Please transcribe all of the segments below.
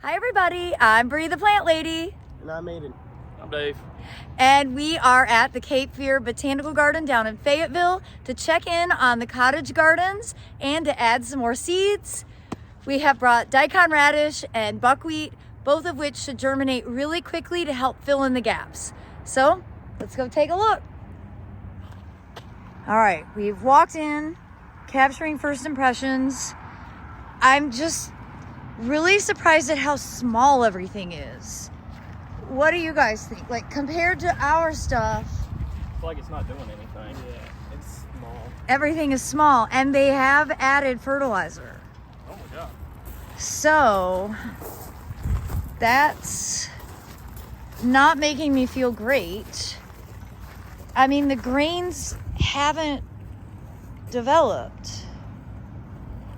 Hi everybody, I'm Bree the Plant Lady. And I'm Aiden. I'm Dave. And we are at the Cape Fear Botanical Garden down in Fayetteville to check in on the cottage gardens and to add some more seeds. We have brought daikon radish and buckwheat, both of which should germinate really quickly to help fill in the gaps. So let's go take a look. All right, we've walked in, capturing first impressions. I'm just really surprised at how small everything is. What do you guys think? Like, compared to our stuff, I feel like it's not doing anything. Yeah, it's small. everything is small, and they have added fertilizer. Oh my god. So that's not making me feel great. I mean, the grains haven't developed.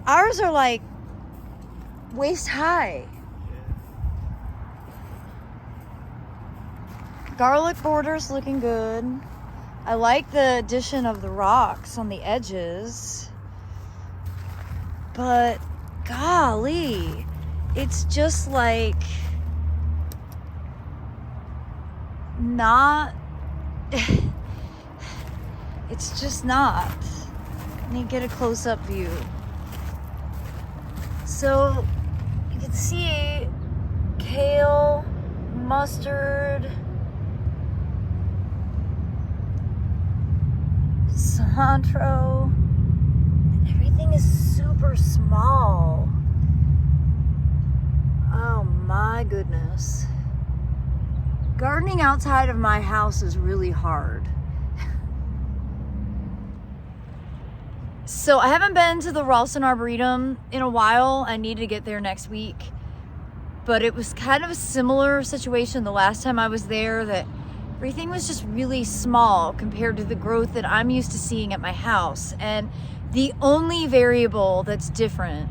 Ours are like waist high. Garlic border's looking good. I like the addition of the rocks on the edges. But golly, it's just like not, it's just not. Let me get a close-up view. So you can see kale, mustard, cilantro, and everything is super small. Oh my goodness. Gardening outside of my house is really hard. So I haven't been to the Ralston Arboretum in a while. I need to get there next week. But it was kind of a similar situation the last time I was there, that everything was just really small compared to the growth that I'm used to seeing at my house. And the only variable that's different,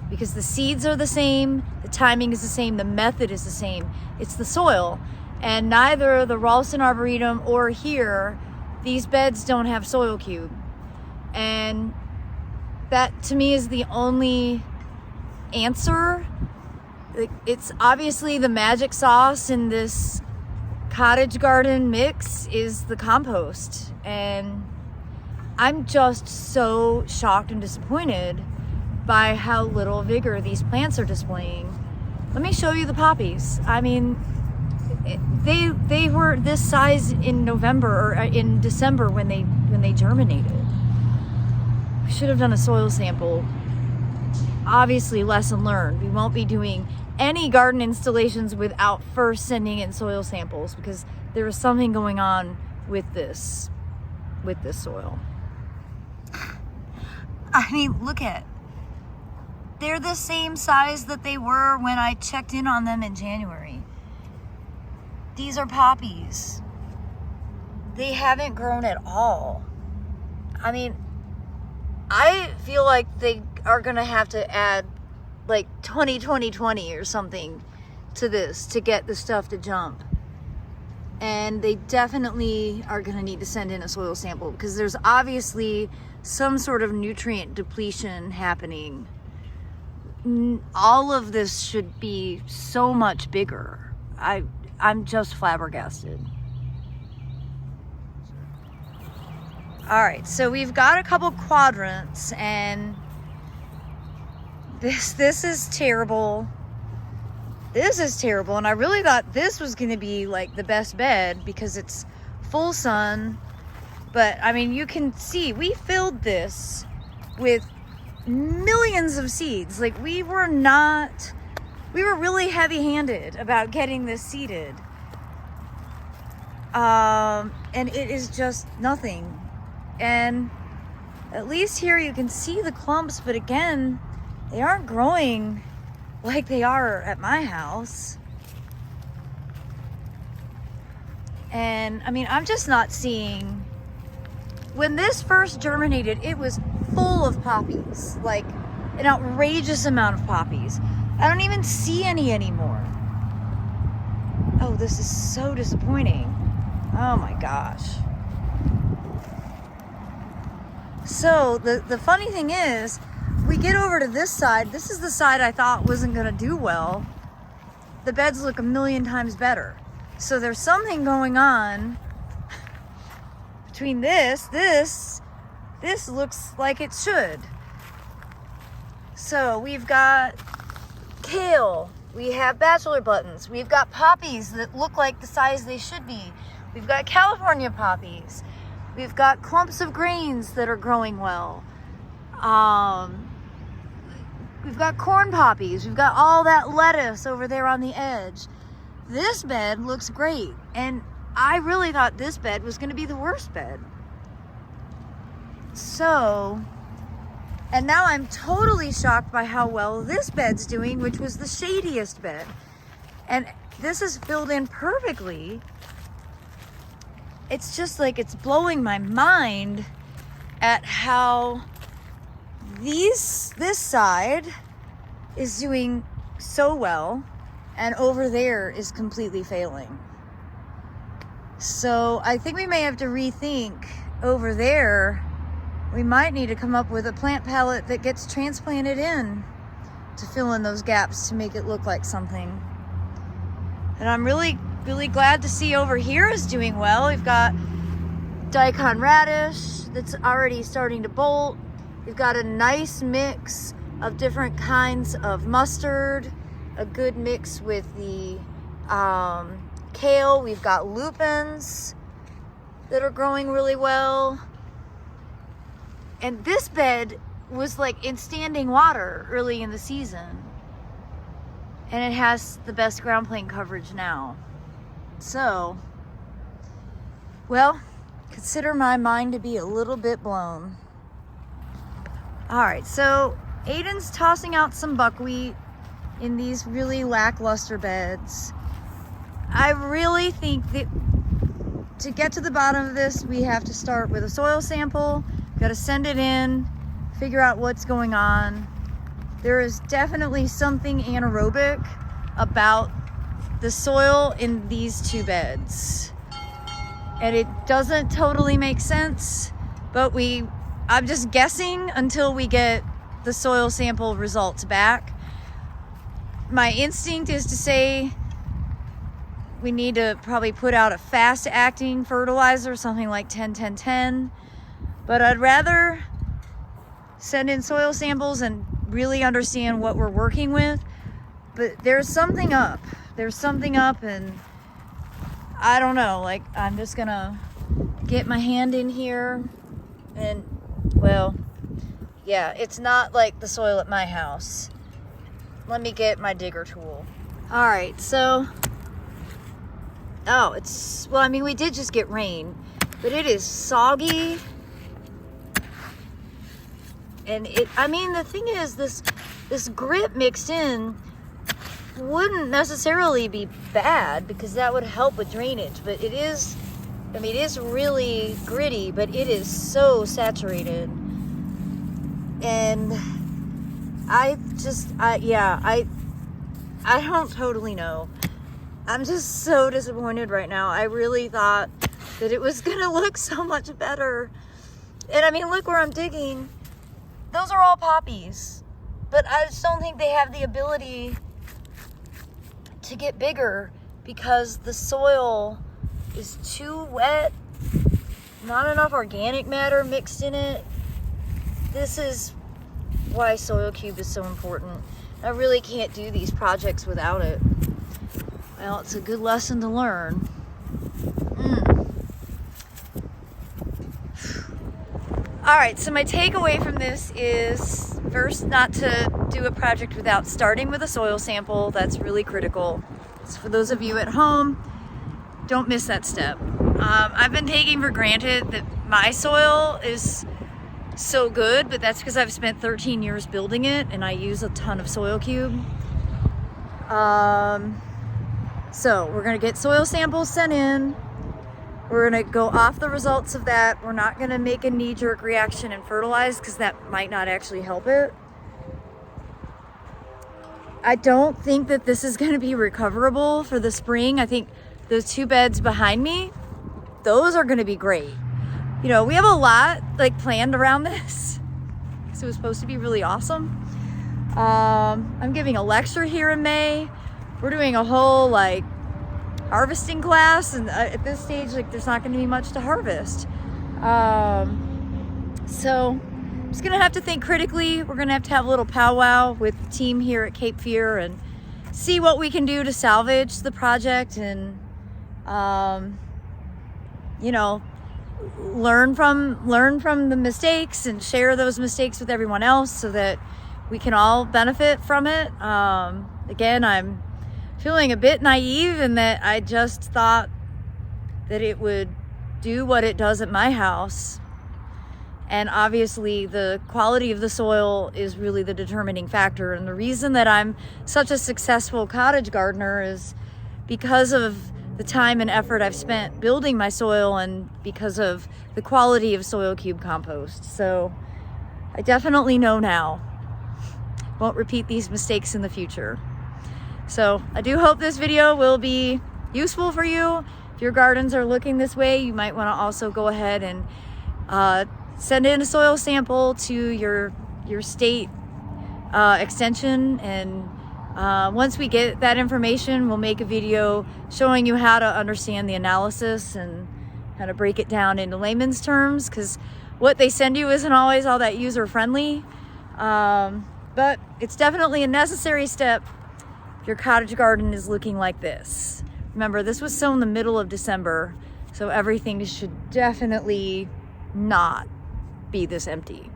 because the seeds are the same, the timing is the same, the method is the same, it's the soil. And neither the Ralston Arboretum or here, these beds don't have soil cube. And that to me is the only answer. It's obviously the magic sauce in this cottage garden mix is the compost. And I'm just so shocked and disappointed by how little vigor these plants are displaying. Let me show you the poppies. I mean, they were this size in November or in December when they germinated. We should have done a soil sample. Obviously, lesson learned. We won't be doing any garden installations without first sending in soil samples, because there is something going on with this soil. I mean, look at, they're the same size that they were when I checked in on them in January. These are poppies. They haven't grown at all. I mean, I feel like they are gonna have to add like 20-20-20 or something to this to get the stuff to jump. And they definitely are gonna need to send in a soil sample, because there's obviously some sort of nutrient depletion happening. All of this should be so much bigger. I'm just flabbergasted. All right, so we've got a couple quadrants, and this is terrible. This is terrible, and I really thought this was gonna be like the best bed because it's full sun. But I mean, you can see we filled this with millions of seeds. Like, we were really heavy-handed about getting this seeded. And it is just nothing. And at least here you can see the clumps, but again, they aren't growing like they are at my house. And I mean, I'm just not seeing, when this first germinated, it was full of poppies, like an outrageous amount of poppies. I don't even see any anymore. Oh, this is so disappointing. Oh my gosh. So the funny thing is, we get over to this side. This is the side I thought wasn't gonna do well. the beds look a million times better. So there's something going on between this looks like it should. So we've got kale, we have bachelor buttons, we've got poppies that look like the size they should be. We've got California poppies. We've got clumps of greens that are growing well. We've got corn poppies. We've got all that lettuce over there on the edge. This bed looks great. And I really thought this bed was going to be the worst bed. So, and now I'm totally shocked by how well this bed's doing, which was the shadiest bed. And this is filled in perfectly. It's just like it's blowing my mind at how this side is doing so well and over there is completely failing. So I think we may have to rethink over there. We might need to come up with a plant palette that gets transplanted in to fill in those gaps to make it look like something. And I'm really glad to see over here is doing well. We've got daikon radish that's already starting to bolt. We've got a nice mix of different kinds of mustard, a good mix with the kale. We've got lupins that are growing really well. And this bed was like in standing water early in the season. And it has the best ground plane coverage now. So, well, consider my mind to be a little bit blown. All right, so Aiden's tossing out some buckwheat in these really lackluster beds. I really think that to get to the bottom of this, we have to start with a soil sample. Got to send it in, figure out what's going on. There is definitely something anaerobic about the soil in these two beds. And it doesn't totally make sense, but I'm just guessing until we get the soil sample results back. My instinct is to say we need to probably put out a fast acting fertilizer, something like 10-10-10. But I'd rather send in soil samples and really understand what we're working with. But there's something up. There's something up, and I don't know. Like, I'm just gonna get my hand in here and, well, yeah, it's not like the soil at my house. Let me get my digger tool. All right, so, well, I mean, we did just get rain, but it is soggy. And the thing is, this grit mixed in wouldn't necessarily be bad because that would help with drainage, but it is really gritty, but it is so saturated. And I don't totally know. I'm just so disappointed right now. I really thought that it was gonna look so much better. And I mean, look where I'm digging. Those are all poppies, but I just don't think they have the ability to get bigger because the soil is too wet, not enough organic matter mixed in it. This is why Soil Cube is so important. I really can't do these projects without it. Well, it's a good lesson to learn. All right, so my takeaway from this is first, not to do a project without starting with a soil sample. That's really critical. So for those of you at home, don't miss that step. I've been taking for granted that my soil is so good, but that's because I've spent 13 years building it and I use a ton of Soil Cube. So we're gonna get soil samples sent in. We're gonna go off the results of that. We're not gonna make a knee-jerk reaction and fertilize because that might not actually help it. I don't think that this is gonna be recoverable for the spring. I think those two beds behind me, those are gonna be great. You know, we have a lot like planned around this. So it was supposed to be really awesome. I'm giving a lecture here in May. we're doing a whole like harvesting class, and at this stage, like, there's not going to be much to harvest. So I'm just gonna have to think critically. We're gonna have to have a little powwow with the team here at Cape Fear and see what we can do to salvage the project, and you know, learn from the mistakes and share those mistakes with everyone else so that we can all benefit from it. Again, I'm feeling a bit naive in that I just thought that it would do what it does at my house. And obviously the quality of the soil is really the determining factor. And the reason that I'm such a successful cottage gardener is because of the time and effort I've spent building my soil, and because of the quality of soil cube compost. So I definitely know now. Won't repeat these mistakes in the future. So I do hope this video will be useful for you. If your gardens are looking this way, you might want to also go ahead and send in a soil sample to your state extension, and once we get that information, we'll make a video showing you how to understand the analysis and how to break it down into layman's terms, because what they send you isn't always all that user-friendly, but it's definitely a necessary step if your cottage garden is looking like this. Remember, this was sown in the middle of December, so everything should definitely not be this empty.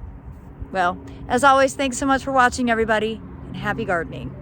Well, as always, thanks so much for watching, everybody, and happy gardening.